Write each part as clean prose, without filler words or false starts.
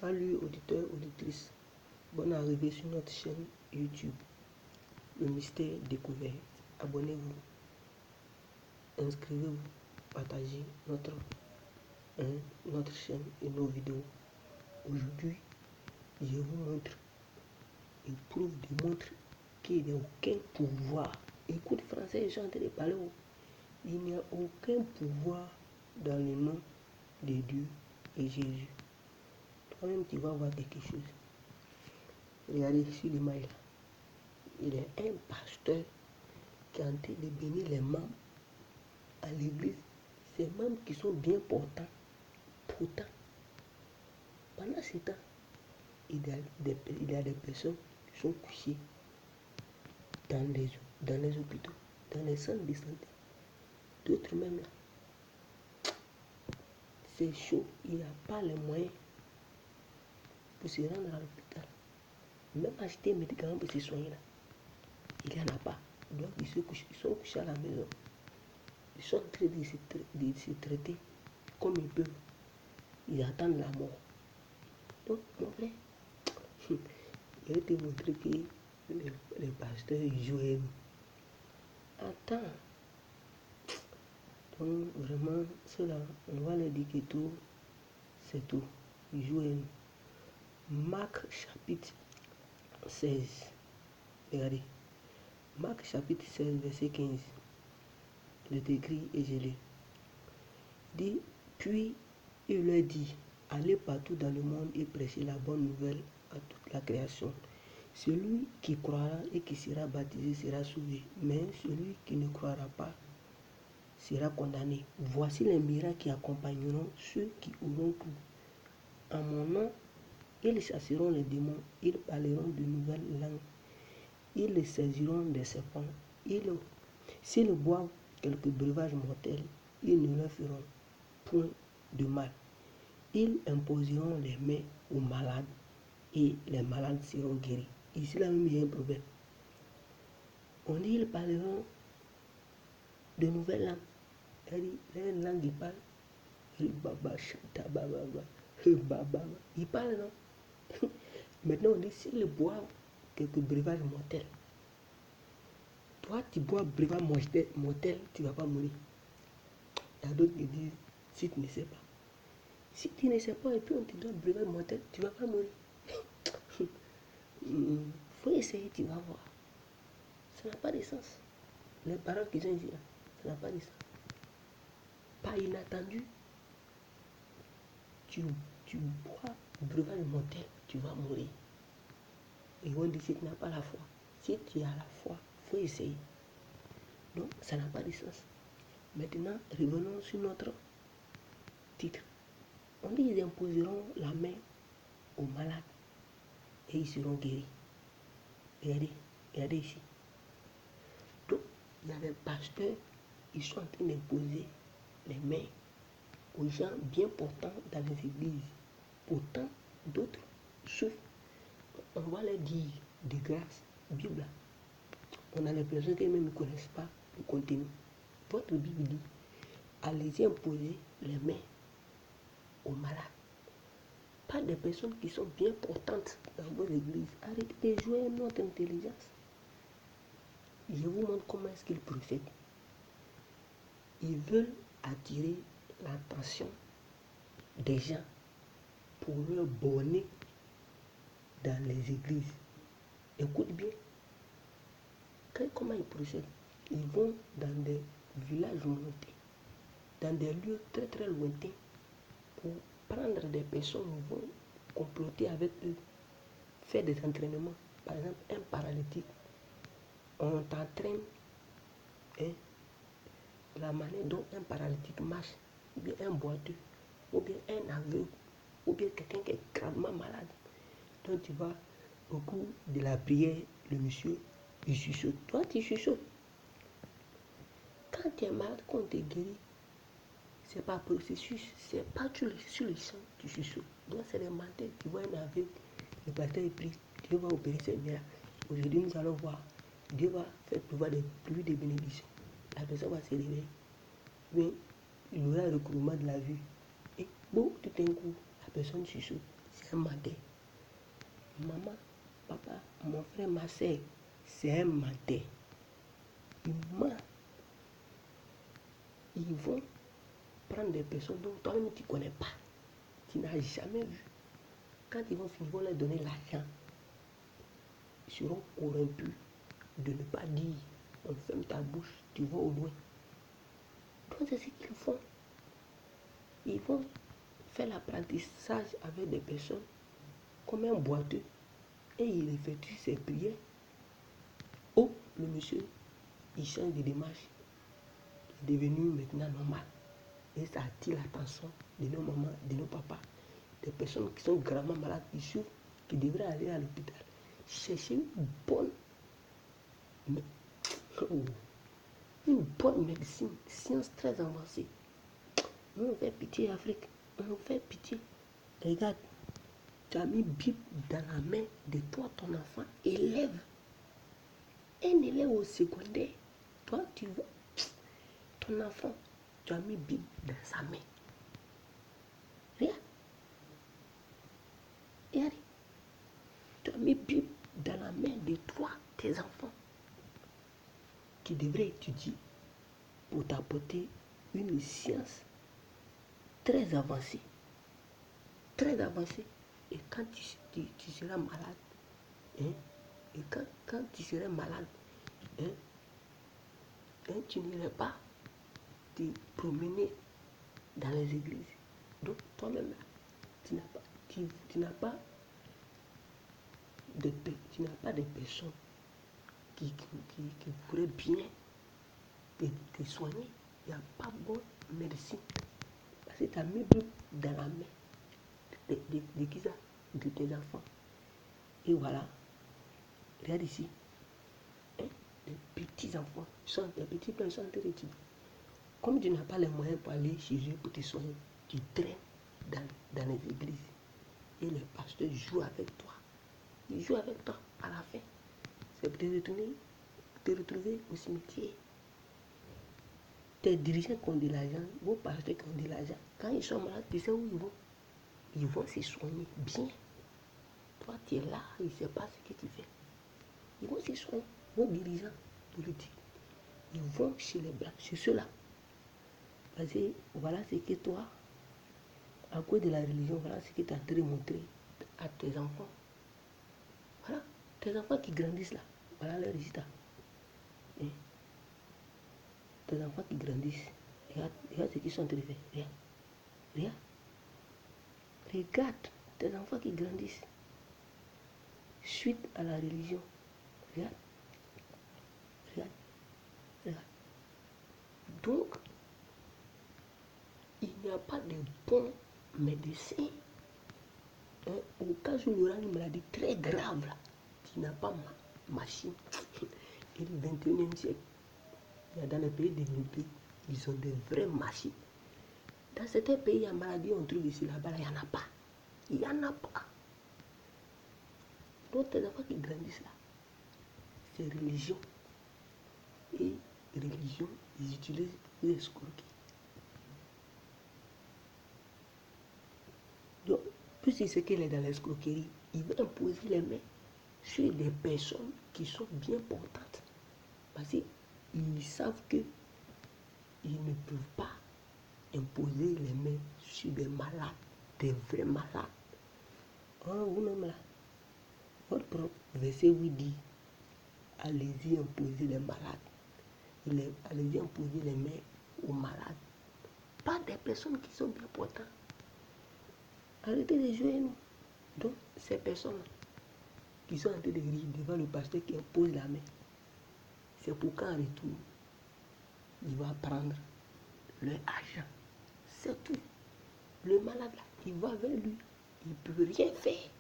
Salut auditeurs, auditrices. Bonne arrivée sur notre chaîne YouTube, Le Mystère Découvert. Abonnez-vous, inscrivez-vous, partagez notre chaîne et nos vidéos. Aujourd'hui, je vous montre et démontre qu'il n'y a aucun pouvoir. Écoute français, je suis en train de parler. Il n'y a aucun pouvoir dans le nom de Dieu et Jésus. Toi-même, tu vas voir quelque chose. Regardez sur l'image. Il y a un pasteur qui est en train de bénir les membres à l'église. Ces membres qui sont bien portants. Pourtant, pendant ce temps, il y a des personnes qui sont couchées dans les hôpitaux, dans les centres de santé. D'autres même là. C'est chaud. Il n'y a pas les moyens pour se rendre à l'hôpital. Même acheter un médicament pour se soigner là. Il n'y en a pas. Donc ils sont couchés à la maison. Ils sont en train de se traiter comme ils peuvent. Ils attendent la mort. Donc, mon frère, je vais te montrer que les pasteurs jouent. Attends. Donc, vraiment, cela, on va leur dire que tout, c'est tout. Ils jouent. Marc chapitre 16. Regardez. Marc chapitre 16, verset 15. Il est écrit et je lis. Dit, puis il leur dit, allez partout dans le monde et prêchez la bonne nouvelle à toute la création. Celui qui croira et qui sera baptisé sera sauvé, mais celui qui ne croira pas sera condamné. Voici les miracles qui accompagneront ceux qui auront cru. En mon nom, ils chasseront les démons, ils parleront de nouvelles langues, ils saisiront des serpents, s'ils boivent quelques breuvages mortels, ils ne leur feront point de mal. Ils imposeront les mains aux malades et les malades seront guéris. Ici, là même, il y a un problème. On dit ils parleront de nouvelles langues. Les langues, ils parlent. Ils parlent, non? Maintenant, on dit s'ils boivent quelques breuvages mortels. Toi, tu bois breuvage mortel, tu ne vas pas mourir. Il y a d'autres qui disent si tu ne sais pas. Si tu ne sais pas et puis on te donne breuvage mortel, tu ne vas pas mourir. Faut essayer, tu vas voir. Ça n'a pas de sens. Les paroles qu'ils ont dit là, ça n'a pas de sens. Pas inattendu. Tu bois breuvage mortel, tu vas mourir. Et on dit si tu n'as pas la foi. Si tu as la foi, il faut essayer. Donc, ça n'a pas de sens. Maintenant, revenons sur notre titre. On dit qu'ils imposeront la main aux malades et ils seront guéris. Regardez ici. Donc, il y a des pasteurs, ils sont en train d'imposer les mains aux gens bien portants dans les églises. Pourtant, d'autres souffrent. On va leur dire de grâce, Bible. On a l'impression qu'ils même ne connaissent pas le contenu. Votre Bible dit, allez-y imposer les mains aux malades. Pas des personnes qui sont bien portantes dans vos églises. Arrêtez de jouer notre intelligence. Je vous montre comment est-ce qu'ils procèdent. Ils veulent attirer l'attention des gens pour leur borner dans les églises. Écoute bien. Comment ils procèdent? Ils vont dans des villages lointains, dans des lieux très très lointains, pour prendre des personnes qui vont comploter avec eux, faire des entraînements. Par exemple, un paralytique, on t'entraîne la manière dont un paralytique marche, ou bien un boiteux, ou bien un aveugle, ou bien quelqu'un qui est gravement malade. Donc tu vas, au cours de la prière, le monsieur, il chuchote. Toi, tu chuchotes. Quand tu es malade, quand tu es guéri, c'est pas processus, c'est pas sur le champ, tu chuchotes. Donc c'est des menteurs. Tu vois un aveugle, le pasteur est pris, Dieu va opérer ces miracles. Aujourd'hui, nous allons voir. Dieu va faire pleuvoir des pluies de bénédictions. La personne va se réveiller. Mais il aura le recouvrement de la vue. Et bon, tout d'un coup, la personne chuchote. c'est un menteur. Maman, papa, mon frère, ma soeur, c'est un menteur. Ils mentent. Ils vont prendre des personnes dont toi-même tu ne connais pas, tu n'as jamais vu. Quand ils vont finir, ils vont leur donner l'argent. Ils seront corrompus de ne pas dire. On ferme ta bouche, tu vas au loin. Donc c'est ce qu'ils font. Ils vont faire l'apprentissage avec des personnes comme un boiteux et il effectue ses prières. Oh, le monsieur, il change de démarche. Il est devenu maintenant normal. Et ça attire l'attention de nos mamans, de nos papas, des personnes qui sont gravement malades, qui souffrent, qui devraient aller à l'hôpital. Chercher une bonne médecine, science très avancée. Nous, on fait pitié, Afrique. On fait pitié. Regarde, tu as mis Bible dans la main de toi, ton enfant, élève. Un élève au secondaire. Toi, tu vois, ton enfant, tu as mis Bible dans sa main. Regarde. Regarde. Tu as mis Bible dans la main de toi, tes enfants, qui devraient étudier pour t'apporter une science très avancée. Très avancée. Et quand tu seras malade, hein, et quand tu seras malade, tu n'irais pas te promener dans les églises. Donc toi-même là, tu n'as pas de personnes qui pourraient bien te soigner. Il n'y a pas bonne médecine. Parce que tu as mis dans la main de qui ça? De tes enfants. Et voilà. Regarde ici. Hein? Les petits enfants, les petits plans sont en train d'étudier. Comme tu n'as pas les moyens pour aller chez eux pour te soigner, tu traînes dans les églises. Et les pasteurs jouent avec toi. Ils jouent avec toi à la fin. C'est pour te retrouver au cimetière. Tes dirigeants qui ont de l'argent, vos pasteurs qui ont de l'argent, quand ils sont malades, tu sais où ils vont? Ils vont se soigner bien. Toi, tu es là, ils ne savent pas ce que tu fais. Ils vont se soigner. Vos dirigeants politiques, ils vont chez les blancs, chez ceux-là. Parce que voilà ce que toi, à cause de la religion, voilà ce que tu as en train de montrer à tes enfants. Voilà, tes enfants qui grandissent là, voilà leur résultat. Et tes enfants qui grandissent, regarde ce qu'ils sont en train de faire. Regarde tes enfants qui grandissent suite à la religion. Regarde. Donc, il n'y a pas de bons médecins. Au cas où il y aura une maladie très grave, là, tu n'as pas machine. Et le 21e siècle, il y a dans les pays développés, ils ont des vraies machines. Dans certains pays, il y a maladie, on trouve ici, là-bas, il n'y en a pas. Il n'y en a pas. Donc, tes enfants qui grandissent là, c'est religion. Et religion, ils utilisent les escroqueries. Donc, puisqu'il sait qu'il est dans l'escroquerie, il va imposer les mains sur des personnes qui sont bien portantes. Parce qu'ils savent qu'ils ne peuvent pas imposer les mains sur des malades, des vrais malades. Oh, vous-même là, votre propre verset vous dit, allez-y imposer les malades. Allez-y imposer les mains aux malades. Pas des personnes qui sont bien portantes. Arrêtez de jouer nous. Donc, ces personnes qui sont en train de rire devant le pasteur qui impose la main, c'est pour qu'en retour, il va prendre leur argent. C'est tout. Le malade là, il va vers lui. Il ne peut rien faire.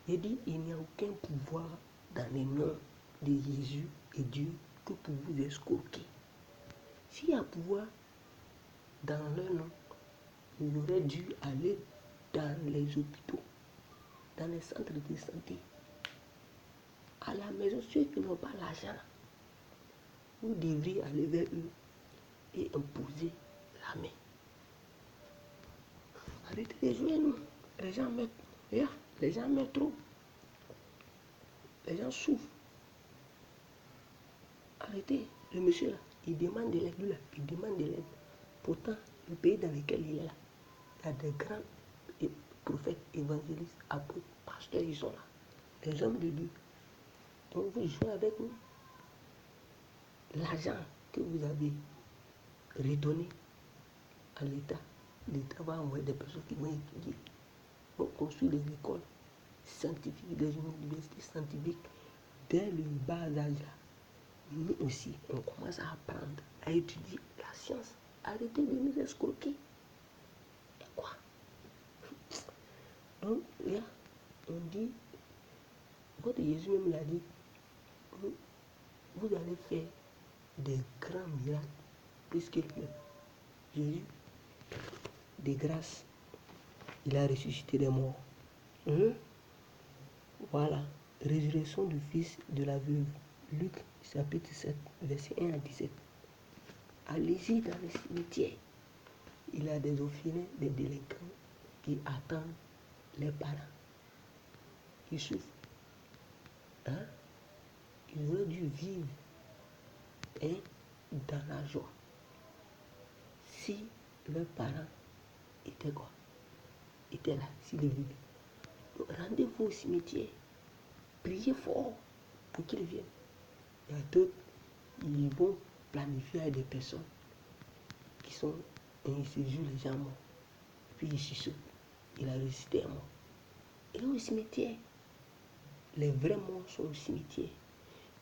Il dit, il n'y a aucun pouvoir dans les noms de Jésus et Dieu que pour vous escroquer. S'il y a pouvoir dans leur nom, il aurait dû aller dans les hôpitaux, dans les centres de santé, à la maison, ceux qui n'ont pas l'argent, vous devriez aller vers eux et imposer la main. Arrêtez de jouer nous. Les gens meurent. Yeah, les gens meurent trop. Les gens souffrent. Arrêtez. Le monsieur là, il demande de l'aide. Lui là, il demande de l'aide. Pourtant, le pays dans lequel il est là, il y a des grands prophètes, évangélistes, apôtres, pasteurs, ils sont là. Des hommes de Dieu. Donc vous jouez avec nous. L'argent que vous avez redonné à l'État, l'État va envoyer des personnes qui vont étudier, vont construire des écoles scientifiques, des universités scientifiques dès le bas âge. Nous aussi, on commence à apprendre, à étudier la science. Arrêtez de nous escroquer. Et quoi? Donc là, on dit, votre Jésus même l'a dit, vous allez faire des grands miracles plus que lui. Jésus, de grâce, il a ressuscité des morts. Voilà, résurrection du fils de la veuve. Luc chapitre 7, verset 1 à 17. Allez-y dans le cimetière. Il y a des orphelins, des délinquants qui attendent les parents. Ils souffrent. Ils auraient dû vivre dans la joie. Si leurs parents étaient quoi? Étaient là, s'ils vivaient. Donc, rendez-vous au cimetière. Priez fort pour qu'ils viennent. Il y a d'autres, ils vont planifier avec des personnes qui sont, et ils se jurent les gens morts. Puis ils chuchotent. Il a ressuscité un mort. Et là au cimetière, les vrais morts sont au cimetière.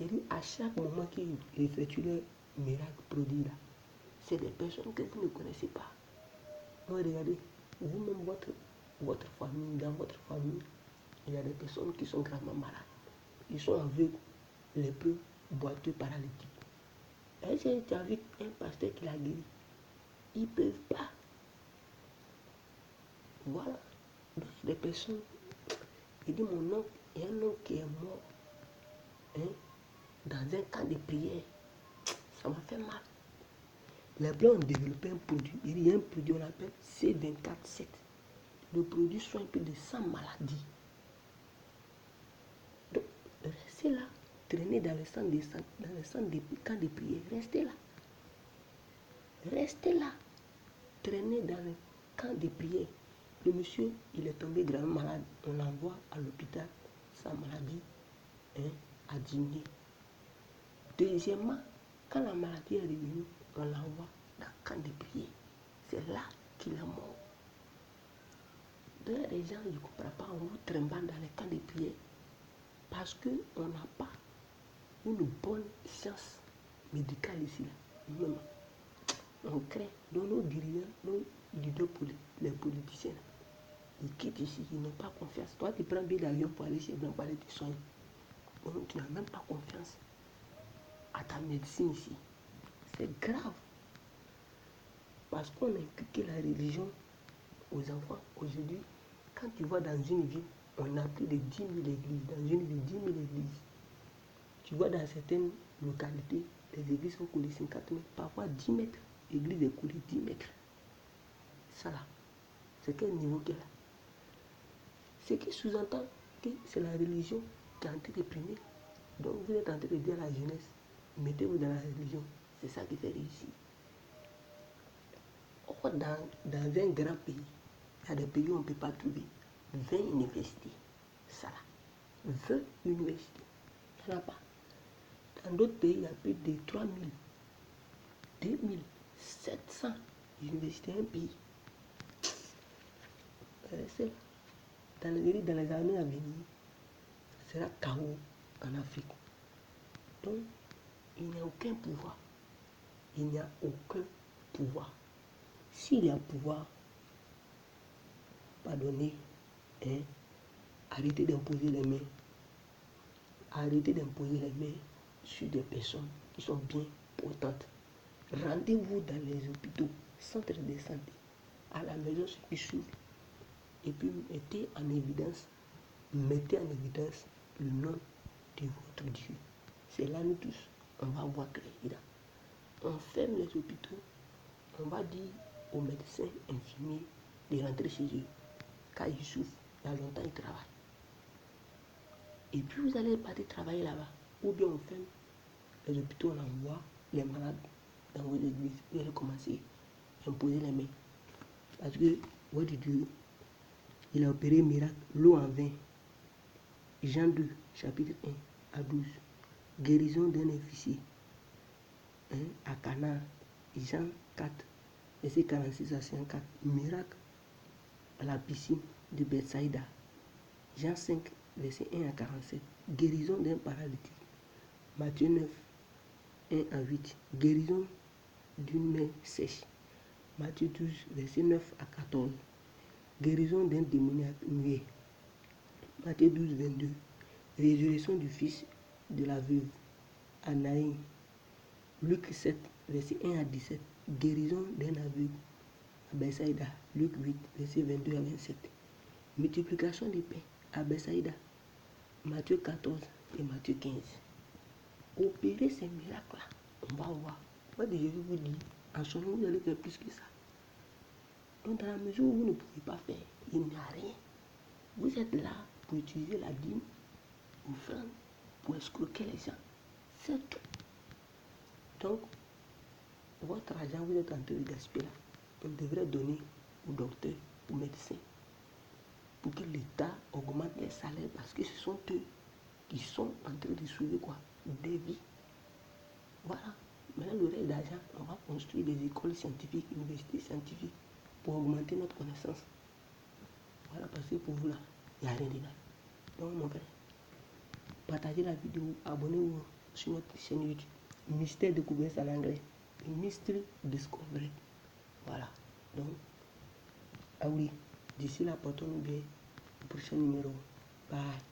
Il dit à chaque moment qu'ils effectuent leur miracle produit là, c'est des personnes que vous ne connaissez pas. Donc regardez, vous-même, votre famille, dans votre famille, il y a des personnes qui sont gravement malades. Ils sont aveugles, lépreux, boiteux, paralytiques. Est-ce que tu as vu un pasteur qui l'a guéri? Ils ne peuvent pas. Voilà. Donc, des personnes, il dit mon oncle, il y a un oncle qui est mort dans un camp de prière. Ça m'a fait mal. Les Blancs ont développé un produit. Il y a un produit qu'on appelle C24-7. Le produit soigne plus de 100 maladies. Donc, restez là, traînez dans le centre des camps de prière. Restez là. Restez là. Traînez dans le camp de prière. Le monsieur, il est tombé gravement malade. On l'envoie à l'hôpital. Sa maladie a diminué. Deuxièmement, quand la maladie est revenue, on l'envoie dans le camp de prière. C'est là qu'il est mort. Donc, les gens ne comprennent pas, on vous tremble dans les camps de prière parce qu'on n'a pas une bonne science médicale ici. Là. Même, on crée dans nos dirigeants, nos leaders, les politiciens. Ils quittent ici, ils n'ont pas confiance. Toi, tu prends un billet d'avion pour aller chez Blanc, pour aller te soigner. Donc, tu n'as même pas confiance à ta médecine ici. C'est grave. Parce qu'on a inculqué la religion aux enfants. Aujourd'hui, quand tu vois dans une ville, on a plus de 10 000 églises. Dans une ville, 10 000 églises. Tu vois dans certaines localités, les églises sont coulées 50 mètres, parfois 10 mètres. L'église est coulée 10 mètres. Ça là, c'est quel niveau qu'elle a? Ce qui sous-entend que c'est la religion qui est en train de primer. Donc vous êtes en train de dire à la jeunesse, mettez-vous dans la religion. C'est ça qui fait réussir. Or, dans un grand pays, il y a des pays où on ne peut pas trouver 20 universités. Ça là, 20 universités. Il n'y en a pas. Dans d'autres pays, il y a plus de 3000, 2700 universités, un pays. C'est là. Dans les années à venir, ce sera chaos en Afrique. Donc, il n'y a aucun pouvoir. Il n'y a aucun pouvoir. S'il y a pouvoir, pardonnez, arrêtez d'imposer les mains. Arrêtez d'imposer les mains sur des personnes qui sont bien portantes. Rendez-vous dans les hôpitaux, centres de santé, à la maison ceux qui souffrent. Et puis mettez en évidence le nom de votre Dieu. C'est là nous tous, on va voir clair. On ferme les hôpitaux, on va dire aux médecins infirmiers de rentrer chez eux. Quand il souffre, il y a longtemps, il travaille. Et puis vous allez partir travailler là-bas. Ou bien on ferme les hôpitaux, on envoie les malades dans vos églises. Vous allez commencer à imposer les mains. Parce que, what did you do? Il a opéré miracle, l'eau en vin. Jean 2, chapitre 1 à 12. Guérison d'un officier. À Cana. Jean 4, verset 46 à 54. Miracle à la piscine de Bethsaïda. Jean 5, verset 1 à 47. Guérison d'un paralytique. Matthieu 9, 1 à 8. Guérison d'une main sèche. Matthieu 12, verset 9 à 14. Guérison d'un démoniaque muet. Matthieu 12, 22. Résurrection du fils de la veuve à Naïm. Luc 7, verset 1 à 17. Guérison d'un aveugle à Bethsaïda. Luc 8, verset 22 à 27. Multiplication des pains à Bethsaïda. Matthieu 14 et Matthieu 15. Opérer ces miracles-là, on va voir. Moi, je vais vous dire, en son nom, vous allez faire plus que ça. Donc, dans la mesure où vous ne pouvez pas faire, il n'y a rien. Vous êtes là pour utiliser la dîme, offrande, pour escroquer les gens. C'est tout. Donc, votre argent, vous êtes en train de gaspiller là. On devrait donner aux docteurs, aux médecins, pour que l'État augmente les salaires, parce que ce sont eux qui sont en train de sauver quoi? Des vies. Voilà. Maintenant, le reste d'argent, on va construire des écoles scientifiques, universités scientifiques, pour augmenter notre connaissance. Voilà, parce que pour vous là, il n'y a rien dedans. Donc, mon frère, partagez la vidéo, abonnez-vous sur notre chaîne YouTube. Mystère découverte en anglais. Mystery Discovery. Voilà. Donc, ah oui, d'ici là, portons-nous bien au prochain numéro. Bye.